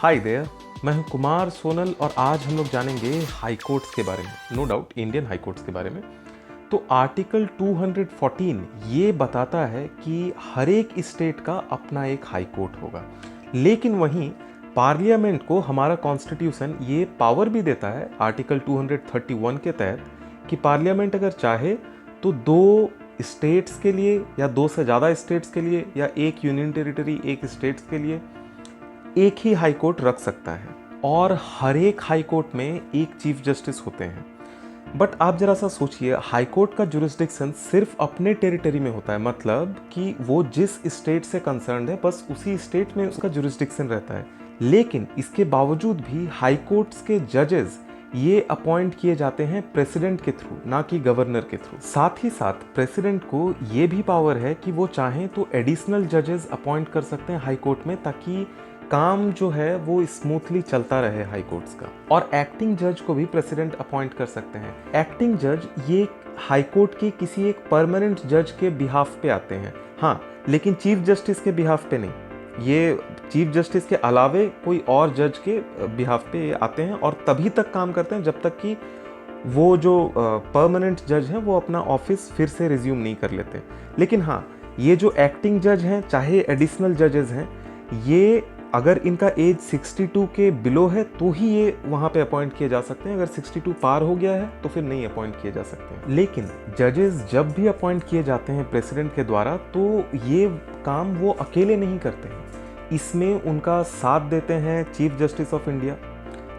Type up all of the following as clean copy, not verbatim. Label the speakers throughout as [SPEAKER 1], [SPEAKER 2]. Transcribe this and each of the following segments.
[SPEAKER 1] Hi there, मैं हूं कुमार सोनल और आज हम लोग जानेंगे हाई कोर्ट्स के बारे में। No doubt Indian high courts के बारे में। तो आर्टिकल 214 ये बताता है कि हर एक स्टेट का अपना एक हाई कोर्ट होगा, लेकिन वहीं पार्लियामेंट को हमारा कॉन्स्टिट्यूशन ये पावर भी देता है आर्टिकल 231 के तहत कि पार्लियामेंट अगर चाहे तो दो स्टेट्स के लिए या दो से ज़्यादा स्टेट्स के लिए या एक यूनियन टेरिटरी एक स्टेट्स के लिए एक ही हाई कोर्ट रख सकता है और हर एक हाई कोर्ट में एक चीफ जस्टिस होते हैं। बट आप जरा सा सोचिए, हाई कोर्ट का जुरिस्डिक्शन सिर्फ अपने टेरिटरी में होता है, मतलब कि वो जिस स्टेट से कंसर्न्ड है बस उसी स्टेट में उसका जुरिस्डिक्शन रहता है। लेकिन इसके बावजूद भी हाई कोर्ट्स के जजेस ये अपॉइंट किए जाते हैं प्रेसिडेंट के थ्रू, ना कि गवर्नर के थ्रू। साथ ही साथ प्रेसिडेंट को ये भी पावर है कि वो चाहें तो एडिशनल जजेस अपॉइंट कर सकते हैं हाई कोर्ट में, ताकि काम जो है वो स्मूथली चलता रहे हाई कोर्ट्स का। और एक्टिंग जज को भी प्रेसिडेंट अपॉइंट कर सकते हैं। एक्टिंग जज ये हाई कोर्ट की किसी एक परमानेंट जज के बिहाफ पे आते हैं, हाँ, लेकिन चीफ जस्टिस के बिहाफ पे नहीं। ये चीफ जस्टिस के अलावे कोई और जज के बिहाफ पे आते हैं और तभी तक काम करते हैं जब तक कि वो जो परमानेंट जज हैं वो अपना ऑफिस फिर से रिज्यूम नहीं कर लेते। लेकिन हाँ, ये जो एक्टिंग जज हैं चाहे एडिशनल जजेस हैं, ये अगर इनका एज 62 के बिलो है तो ही ये वहाँ पे अपॉइंट किए जा सकते हैं। अगर 62 पार हो गया है तो फिर नहीं अपॉइंट किए जा सकते हैं। लेकिन जजेस जब भी अपॉइंट किए जाते हैं प्रेसिडेंट के द्वारा तो ये काम वो अकेले नहीं करते हैं, इसमें उनका साथ देते हैं चीफ जस्टिस ऑफ इंडिया,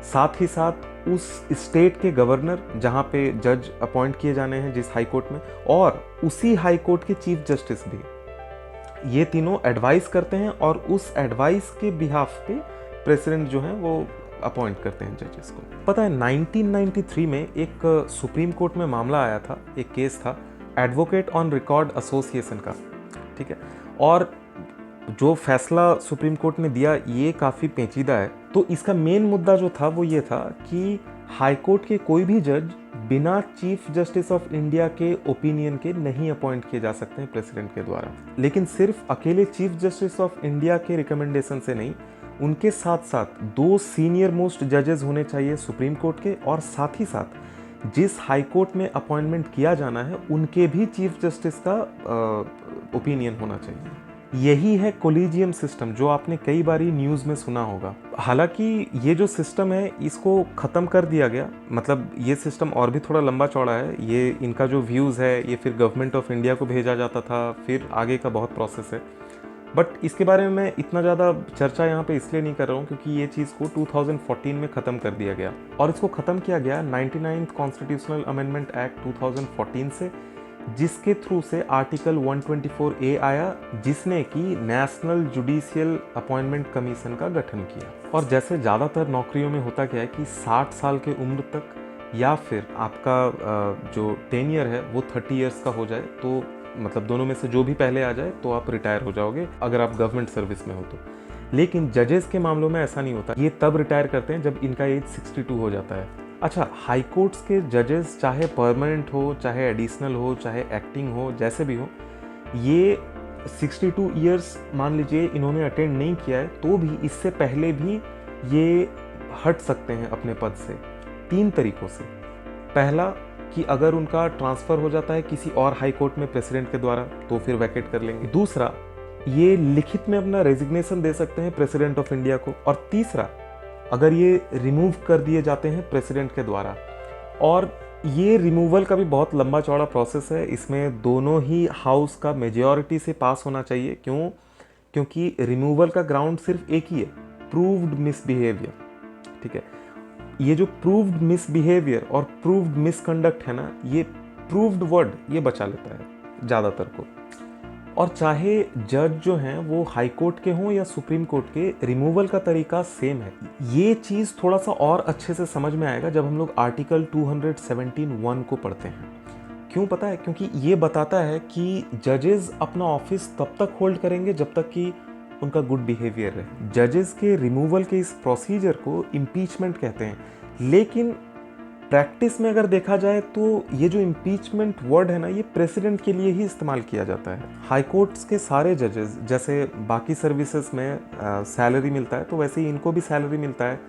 [SPEAKER 1] साथ ही साथ उस स्टेट के गवर्नर जहाँ पे जज अपॉइंट किए जाने हैं जिस हाई कोर्ट में, और उसी हाई कोर्ट के चीफ जस्टिस भी। ये तीनों एडवाइस करते हैं और उस एडवाइस के बिहाफ पे प्रेसिडेंट जो है वो अपॉइंट करते हैं जजेस को। पता है 1993 में एक सुप्रीम कोर्ट में मामला आया था, एक केस था एडवोकेट ऑन रिकॉर्ड एसोसिएशन का, ठीक है। और जो फैसला सुप्रीम कोर्ट ने दिया ये काफ़ी पेचीदा है। तो इसका मेन मुद्दा जो था वो ये था कि हाई कोर्ट के कोई भी जज बिना चीफ जस्टिस ऑफ इंडिया के ओपिनियन के नहीं अपॉइंट किए जा सकते हैं प्रेसिडेंट के द्वारा। लेकिन सिर्फ अकेले चीफ जस्टिस ऑफ इंडिया के रिकमेंडेशन से नहीं, उनके साथ साथ दो सीनियर मोस्ट जजेस होने चाहिए सुप्रीम कोर्ट के, और साथ ही साथ जिस हाई कोर्ट में अपॉइंटमेंट किया जाना है उनके भी चीफ जस्टिस का ओपिनियन होना चाहिए। यही है कोलिजियम सिस्टम जो आपने कई बारी न्यूज़ में सुना होगा। हालांकि ये जो सिस्टम है इसको ख़त्म कर दिया गया, मतलब ये सिस्टम और भी थोड़ा लंबा चौड़ा है। ये इनका जो व्यूज़ है ये फिर गवर्नमेंट ऑफ इंडिया को भेजा जाता था, फिर आगे का बहुत प्रोसेस है। बट इसके बारे में मैं इतना ज़्यादा चर्चा यहाँ पे इसलिए नहीं कर रहा हूँ क्योंकि ये चीज़ को 2014 में ख़त्म कर दिया गया, और इसको ख़त्म किया गया 99th कॉन्स्टिट्यूशनल अमेंडमेंट एक्ट 2014 से, जिसके थ्रू से आर्टिकल 124A आया, जिसने कि नेशनल जुडिशियल अपॉइंटमेंट कमीशन का गठन किया। और जैसे ज़्यादातर नौकरियों में होता क्या है कि 60 साल के उम्र तक या फिर आपका जो टेन्योर है वो 30 इयर्स का हो जाए, तो मतलब दोनों में से जो भी पहले आ जाए तो आप रिटायर हो जाओगे अगर आप गवर्नमेंट सर्विस में हो तो। लेकिन जजेस के मामलों में ऐसा नहीं होता, ये तब रिटायर करते हैं जब इनका एज 62 हो जाता है। अच्छा, हाई कोर्ट्स के जजेस चाहे परमानेंट हो, चाहे एडिशनल हो, चाहे एक्टिंग हो, जैसे भी हो, ये 62 इयर्स मान लीजिए इन्होंने अटेंड नहीं किया है तो भी इससे पहले भी ये हट सकते हैं अपने पद से 3 तरीकों से। पहला कि अगर उनका ट्रांसफ़र हो जाता है किसी और हाई कोर्ट में प्रेसिडेंट के द्वारा तो फिर वैकेट कर लेंगे। दूसरा, ये लिखित में अपना रेजिग्नेशन दे सकते हैं प्रेसिडेंट ऑफ इंडिया को। और तीसरा, अगर ये रिमूव कर दिए जाते हैं प्रेसिडेंट के द्वारा। और ये रिमूवल का भी बहुत लंबा चौड़ा प्रोसेस है, इसमें दोनों ही हाउस का मेजॉरिटी से पास होना चाहिए। क्यों? क्योंकि रिमूवल का ग्राउंड सिर्फ एक ही है, प्रूव्ड मिसबिहेवियर, ठीक है। ये जो प्रूव्ड मिसबिहेवियर और प्रूव्ड मिसकंडक्ट है ना, ये प्रूव्ड वर्ड ये बचा लेता है ज़्यादातर को। और चाहे जज जो हैं वो हाई कोर्ट के हों या सुप्रीम कोर्ट के, रिमूवल का तरीका सेम है। ये चीज़ थोड़ा सा और अच्छे से समझ में आएगा जब हम लोग आर्टिकल 217(1) को पढ़ते हैं। क्यों पता है? क्योंकि ये बताता है कि जजेस अपना ऑफिस तब तक होल्ड करेंगे जब तक कि उनका गुड बिहेवियर रहे। जजेस के रिमूवल के इस प्रोसीजर को इम्पीचमेंट कहते हैं। लेकिन प्रैक्टिस में अगर देखा जाए तो ये जो इम्पीचमेंट वर्ड है ना, ये प्रेसिडेंट के लिए ही इस्तेमाल किया जाता है। हाई कोर्ट्स के सारे जजेस, जैसे बाकी सर्विसेज में सैलरी मिलता है, तो वैसे ही इनको भी सैलरी मिलता है।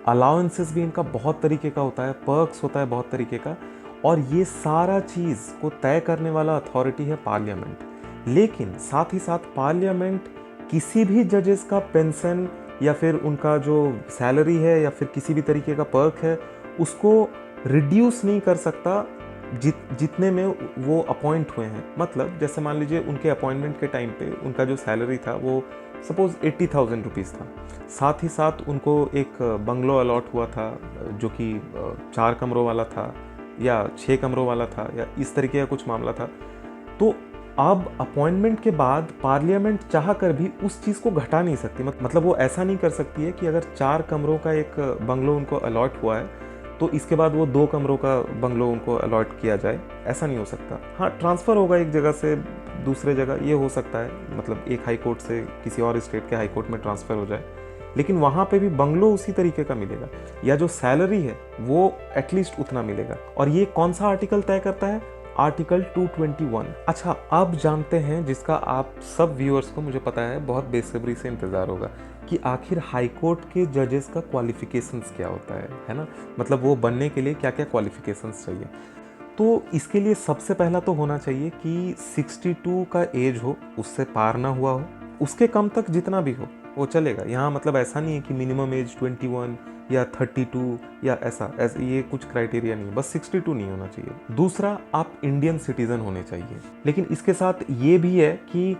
[SPEAKER 1] अलाउंसेस भी इनका बहुत तरीके का होता है, पर्क्स होता है बहुत तरीके का, और ये सारा चीज़ को तय करने वाला अथॉरिटी है पार्लियामेंट। लेकिन साथ ही साथ पार्लियामेंट किसी भी जजेस का पेंशन या फिर उनका जो सैलरी है या फिर किसी भी तरीके का पर्क है उसको रिड्यूस नहीं कर सकता जितने में वो अपॉइंट हुए हैं। मतलब जैसे मान लीजिए उनके अपॉइंटमेंट के टाइम पे उनका जो सैलरी था वो सपोज 80,000 रुपीज़ था। साथ ही साथ उनको एक बंगलो अलॉट हुआ था जो कि 4 कमरों वाला था या 6 कमरों वाला था या इस तरीके का कुछ मामला था। तो अब अपॉइंटमेंट के बाद पार्लियामेंट चाह कर भी उस चीज़ को घटा नहीं सकती। मतलब वो ऐसा नहीं कर सकती है कि अगर 4 कमरों का एक बंगलो उनको अलॉट हुआ है तो इसके बाद वो 2 कमरों का बंगलो उनको अलॉट किया जाए, ऐसा नहीं हो सकता। हाँ, ट्रांसफ़र होगा एक जगह से दूसरे जगह, ये हो सकता है, मतलब एक हाई कोर्ट से किसी और स्टेट के हाई कोर्ट में ट्रांसफ़र हो जाए, लेकिन वहाँ पे भी बंगलो उसी तरीके का मिलेगा या जो सैलरी है वो एटलीस्ट उतना मिलेगा। और ये कौन सा आर्टिकल तय करता है? आर्टिकल 221। अच्छा, अब जानते हैं जिसका आप सब व्यूअर्स को, मुझे पता है, बहुत बेसब्री से इंतज़ार होगा कि आखिर हाई कोर्ट के जजेस का क्वालिफिकेशंस क्या होता है ना? मतलब वो बनने के लिए क्या क्या क्वालिफिकेशंस चाहिए। तो इसके लिए सबसे पहला तो होना चाहिए कि 62 का एज हो, उससे पार ना हुआ हो, उसके कम तक जितना भी हो वो चलेगा। यहाँ मतलब ऐसा नहीं है कि मिनिमम एज 21 या 32 या ऐसा ये कुछ क्राइटेरिया नहीं है, बस 62 नहीं होना चाहिए। दूसरा, आप इंडियन सिटीज़न होने चाहिए। लेकिन इसके साथ ये भी है कि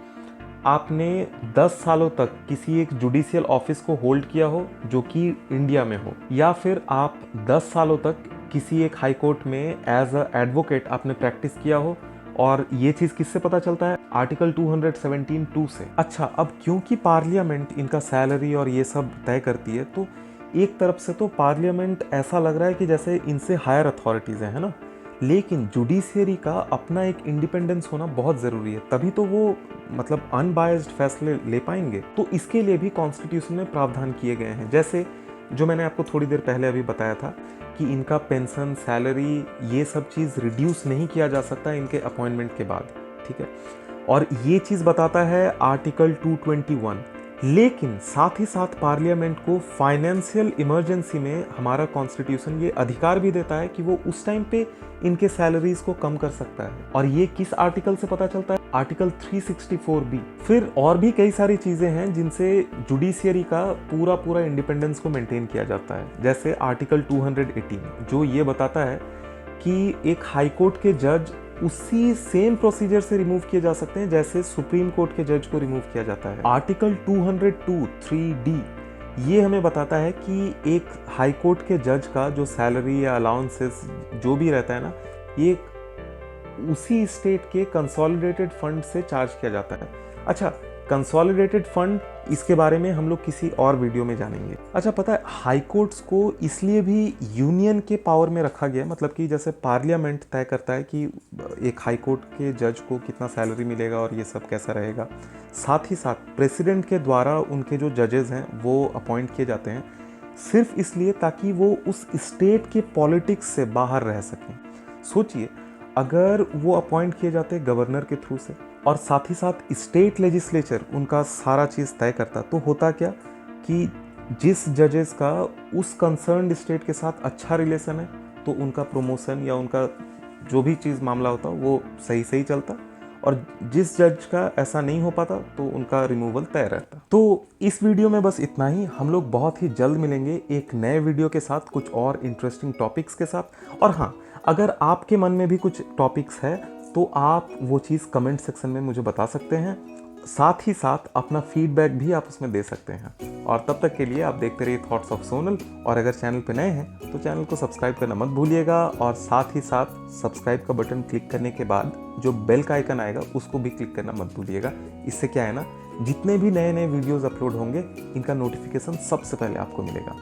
[SPEAKER 1] आपने 10 सालों तक किसी एक जुडिशियल ऑफिस को होल्ड किया हो जो कि इंडिया में हो, या फिर आप 10 सालों तक किसी एक हाई कोर्ट में एज अ एडवोकेट आपने प्रैक्टिस किया हो। और ये चीज़ किससे पता चलता है? आर्टिकल 217(2) से। अच्छा, अब क्योंकि पार्लियामेंट इनका सैलरी और ये सब तय करती है, तो एक तरफ से तो पार्लियामेंट ऐसा लग रहा है कि जैसे इनसे हायर अथॉरिटीज़ हैं, है ना? लेकिन जुडिशियरी का अपना एक इंडिपेंडेंस होना बहुत ज़रूरी है, तभी तो वो मतलब अनबायस्ड फैसले ले पाएंगे। तो इसके लिए भी कॉन्स्टिट्यूशन में प्रावधान किए गए हैं, जैसे जो मैंने आपको थोड़ी देर पहले अभी बताया था कि इनका पेंशन, सैलरी, ये सब चीज़ रिड्यूस नहीं किया जा सकता इनके अपॉइंटमेंट के बाद, ठीक है? और ये चीज़ बताता है आर्टिकल 221। लेकिन साथ ही साथ पार्लियामेंट को फाइनेंशियल इमरजेंसी में हमारा कॉन्स्टिट्यूशन ये अधिकार भी देता है कि वो उस टाइम पे इनके सैलरीज को कम कर सकता है। और ये किस आर्टिकल से पता चलता है? Article 364B। फिर और भी कई सारी चीजें हैं जिनसे जुडिशियरी का पूरा इंडिपेंडेंस को मेंटेन किया जाता है, जैसे आर्टिकल 218 जो ये बताता है कि एक हाई कोर्ट के जज उसी सेम प्रोसीजर से रिमूव किए जा सकते हैं जैसे सुप्रीम कोर्ट के जज को रिमूव किया जाता है। आर्टिकल 202(3)D ये हमें बताता है कि एक हाई कोर्ट के जज का जो सैलरी या अलाउंसेस जो भी रहता है ना, ये उसी स्टेट के कंसोलिडेटेड फंड से चार्ज किया जाता है। अच्छा, कंसोलिडेटेड फंड, इसके बारे में हम लोग किसी और वीडियो में जानेंगे। अच्छा, पता है हाई कोर्ट्स को इसलिए भी यूनियन के पावर में रखा गया, मतलब कि जैसे पार्लियामेंट तय करता है कि एक हाई कोर्ट के जज को कितना सैलरी मिलेगा और ये सब कैसा रहेगा, साथ ही साथ प्रेसिडेंट के द्वारा उनके जो जजेस हैं वो अपॉइंट किए जाते हैं सिर्फ इसलिए ताकि वो उस स्टेट के पॉलिटिक्स से बाहर रह सकें। सोचिए, अगर वो अपॉइंट किए जाते गवर्नर के थ्रू से और साथ ही साथ स्टेट लेजिस्लेचर उनका सारा चीज़ तय करता, तो होता क्या कि जिस जजेस का उस कंसर्न्ड स्टेट के साथ अच्छा रिलेशन है तो उनका प्रमोशन या उनका जो भी चीज़ मामला होता वो सही सही चलता, और जिस जज का ऐसा नहीं हो पाता तो उनका रिमूवल तय रहता। तो इस वीडियो में बस इतना ही। हम लोग बहुत ही जल्द मिलेंगे एक नए वीडियो के साथ, कुछ और इंटरेस्टिंग टॉपिक्स के साथ। और हाँ, अगर आपके मन में भी कुछ टॉपिक्स है तो आप वो चीज़ कमेंट सेक्शन में मुझे बता सकते हैं। साथ ही साथ अपना फीडबैक भी आप उसमें दे सकते हैं। और तब तक के लिए आप देखते रहिए थॉट्स ऑफ सोनल। और अगर चैनल पे नए हैं तो चैनल को सब्सक्राइब करना मत भूलिएगा, और साथ ही साथ सब्सक्राइब का बटन क्लिक करने के बाद जो बेल का आइकन आएगा उसको भी क्लिक करना मत भूलिएगा। इससे क्या है ना, जितने भी नए नए वीडियोज़ अपलोड होंगे इनका नोटिफिकेशन सबसे पहले आपको मिलेगा।